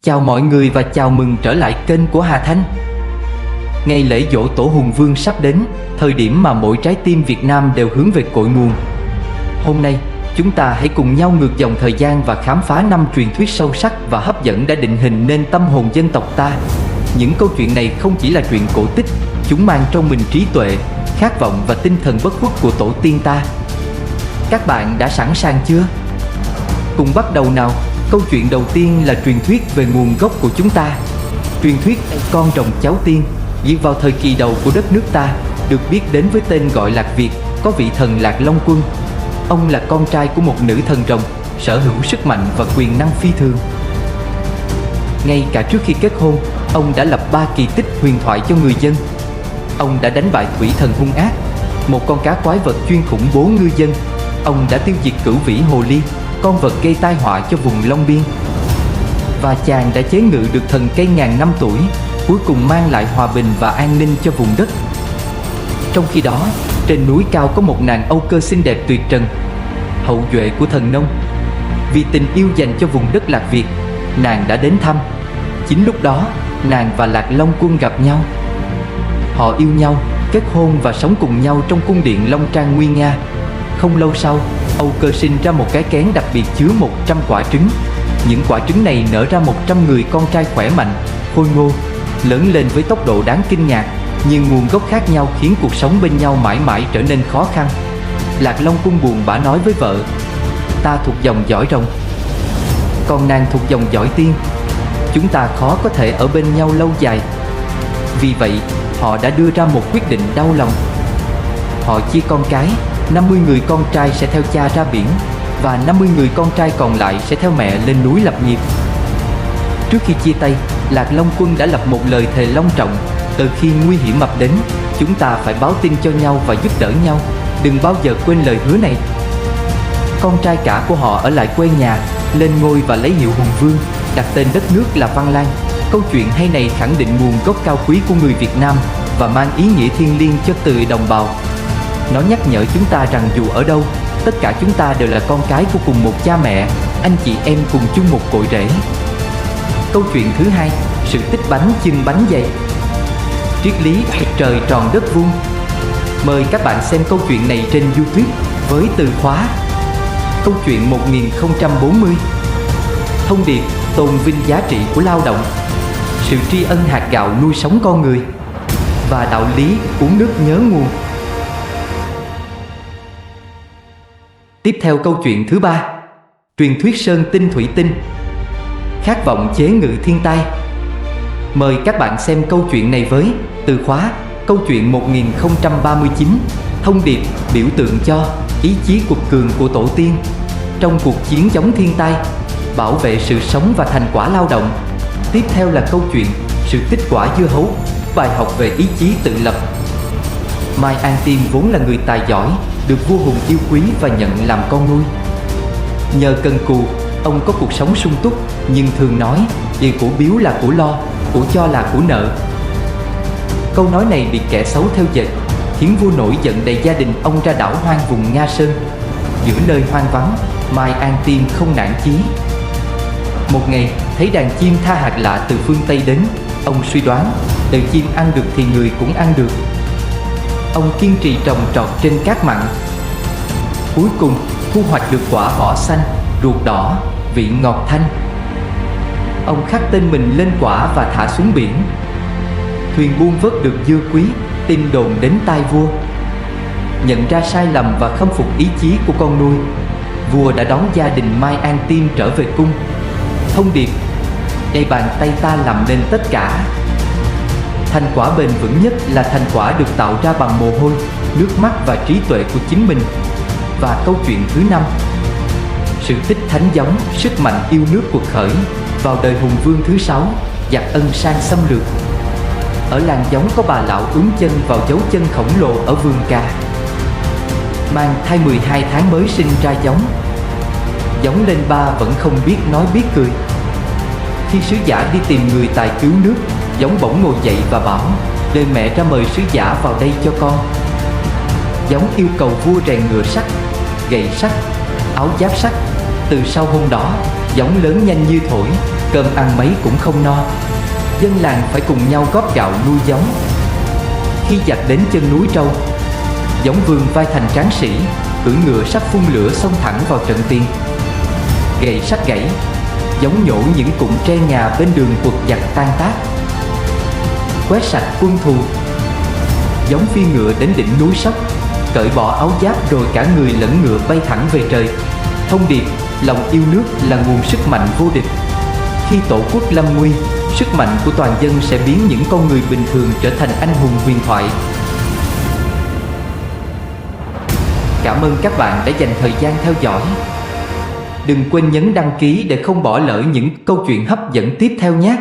Chào mọi người và chào mừng trở lại kênh của Hà Thanh. Ngày lễ giỗ tổ Hùng Vương sắp đến, thời điểm mà mỗi trái tim Việt Nam đều hướng về cội nguồn. Hôm nay, chúng ta hãy cùng nhau ngược dòng thời gian và khám phá 5 truyền thuyết sâu sắc và hấp dẫn đã định hình nên tâm hồn dân tộc ta. Những câu chuyện này không chỉ là truyện cổ tích, chúng mang trong mình trí tuệ, khát vọng và tinh thần bất khuất của tổ tiên ta. Các bạn đã sẵn sàng chưa? Cùng bắt đầu nào. Câu chuyện đầu tiên là truyền thuyết về nguồn gốc của chúng ta. Truyền thuyết con rồng cháu tiên diễn vào thời kỳ đầu của đất nước ta, được biết đến với tên gọi Lạc Việt, có vị thần Lạc Long Quân. Ông là con trai của một nữ thần rồng, sở hữu sức mạnh và quyền năng phi thường. Ngay cả trước khi kết hôn, ông đã lập 3 kỳ tích huyền thoại cho người dân. Ông đã đánh bại thủy thần hung ác, một con cá quái vật chuyên khủng bố ngư dân. Ông đã tiêu diệt cửu vĩ hồ ly, con vật gây tai họa cho vùng Long Biên. Và chàng đã chế ngự được thần cây ngàn năm tuổi, cuối cùng mang lại hòa bình và an ninh cho vùng đất. Trong khi đó, trên núi cao có một nàng Âu Cơ xinh đẹp tuyệt trần, hậu duệ của thần nông. Vì tình yêu dành cho vùng đất Lạc Việt, nàng đã đến thăm. Chính lúc đó, nàng và Lạc Long Quân gặp nhau. Họ yêu nhau, kết hôn và sống cùng nhau trong cung điện Long Trang nguy nga. Không lâu sau, Âu Cơ sinh ra một cái kén đặc biệt chứa 100 quả trứng. Những quả trứng này nở ra 100 người con trai khỏe mạnh, khôi ngô, lớn lên với tốc độ đáng kinh ngạc. Nhưng nguồn gốc khác nhau khiến cuộc sống bên nhau mãi mãi trở nên khó khăn. Lạc Long Quân buồn bã nói với vợ: "Ta thuộc dòng dõi rồng, còn nàng thuộc dòng dõi tiên. Chúng ta khó có thể ở bên nhau lâu dài." Vì vậy, họ đã đưa ra một quyết định đau lòng. Họ chia con cái, 50 người con trai sẽ theo cha ra biển, và 50 người con trai còn lại sẽ theo mẹ lên núi lập nghiệp. Trước khi chia tay, Lạc Long Quân đã lập một lời thề long trọng: từ khi nguy hiểm ập đến, chúng ta phải báo tin cho nhau và giúp đỡ nhau, đừng bao giờ quên lời hứa này. Con trai cả của họ ở lại quê nhà, lên ngôi và lấy hiệu Hùng Vương, đặt tên đất nước là Văn Lang. Câu chuyện hay này khẳng định nguồn gốc cao quý của người Việt Nam và mang ý nghĩa thiêng liêng cho từ đồng bào. Nó nhắc nhở chúng ta rằng dù ở đâu, tất cả chúng ta đều là con cái của cùng một cha mẹ, anh chị em cùng chung một cội rễ. Câu chuyện thứ hai, sự tích bánh chưng bánh dày. Triết lý trời tròn đất vuông. Mời các bạn xem câu chuyện này trên YouTube với từ khóa câu chuyện 1040. Thông điệp tôn vinh giá trị của lao động, sự tri ân hạt gạo nuôi sống con người, và đạo lý uống nước nhớ nguồn. Tiếp theo câu chuyện thứ ba, truyền thuyết sơn tinh thủy tinh, khát vọng chế ngự thiên tai. Mời các bạn xem câu chuyện này với từ khóa câu chuyện 1039. Thông điệp biểu tượng cho ý chí cuột cường của tổ tiên trong cuộc chiến chống thiên tai, bảo vệ sự sống và thành quả lao động. Tiếp theo là câu chuyện sự tích quả dưa hấu, bài học về ý chí tự lập. Mai An Tiên vốn là người tài giỏi, được vua Hùng yêu quý và nhận làm con nuôi. Nhờ cần cù, ông có cuộc sống sung túc, nhưng thường nói tiền của biếu là của lo, của cho là của nợ. Câu nói này bị kẻ xấu theo dệt, khiến vua nổi giận đày gia đình ông ra đảo hoang vùng Nga Sơn. Giữa nơi hoang vắng, Mai An Tiên không nản chí. Một ngày, thấy đàn chim tha hạt lạ từ phương Tây đến, ông suy đoán đời chim ăn được thì người cũng ăn được. Ông kiên trì trồng trọt trên cát mặn. Cuối cùng, thu hoạch được quả vỏ xanh, ruột đỏ, vị ngọt thanh. Ông khắc tên mình lên quả và thả xuống biển. Thuyền buôn vớt được dưa quý, tin đồn đến tai vua. Nhận ra sai lầm và khâm phục ý chí của con nuôi, vua đã đón gia đình Mai An Tiên trở về cung. Thông điệp: đây bàn tay ta làm nên tất cả. Thành quả bền vững nhất là thành quả được tạo ra bằng mồ hôi, nước mắt và trí tuệ của chính mình. Và câu chuyện thứ 5, sự tích thánh giống, sức mạnh yêu nước cuộc khởi. Vào đời Hùng Vương thứ 6, giặc Ân sang xâm lược. Ở làng giống có bà lão ướm chân vào dấu chân khổng lồ ở vườn cà. Mang thai 12 tháng mới sinh ra giống. Giống lên ba vẫn không biết nói biết cười. Khi sứ giả đi tìm người tài cứu nước, giống bỗng ngồi dậy và bảo: "Đời mẹ ra mời sứ giả vào đây cho con." Giống yêu cầu vua rèn ngựa sắt, gậy sắt, áo giáp sắt. Từ sau hôm đó, giống lớn nhanh như thổi, cơm ăn mấy cũng không no. Dân làng phải cùng nhau góp gạo nuôi giống. Khi giặc đến chân núi Trâu, Giống Vương vai thành tráng sĩ, cưỡi ngựa sắp phun lửa xông thẳng vào trận tiên. Gậy sắt gãy, Giống nhổ những cụm tre nhà bên đường quật giặc tan tác. Quét sạch quân thù, Giống phi ngựa đến đỉnh núi Sóc, cởi bỏ áo giáp rồi cả người lẫn ngựa bay thẳng về trời. Thông điệp, lòng yêu nước là nguồn sức mạnh vô địch. Khi tổ quốc lâm nguy, sức mạnh của toàn dân sẽ biến những con người bình thường trở thành anh hùng huyền thoại. Cảm ơn các bạn đã dành thời gian theo dõi. Đừng quên nhấn đăng ký để không bỏ lỡ những câu chuyện hấp dẫn tiếp theo nhé.